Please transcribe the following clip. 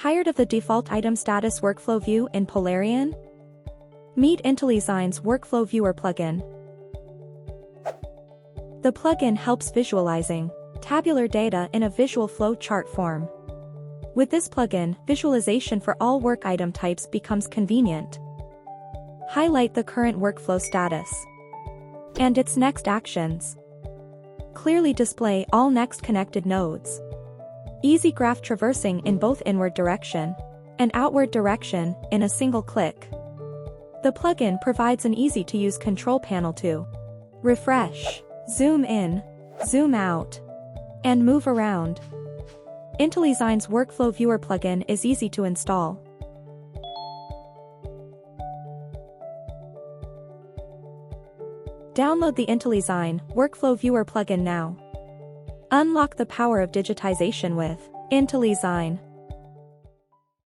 Tired of the default item status workflow view in Polarion? Meet Intelizign's Workflow Viewer plugin. The plugin helps visualizing tabular data in a visual flow chart form. With this plugin, visualization for all work item types becomes convenient. Highlight the current workflow status and its next actions. Clearly display all next connected nodes. Easy graph traversing in both inward direction and outward direction in a single click. The plugin provides an easy-to-use control panel to refresh, zoom in, zoom out, and move around. Intelizign's Workflow Viewer plugin is easy to install. Download the Intelizign Workflow Viewer plugin now. Unlock the power of digitization with Intelizign.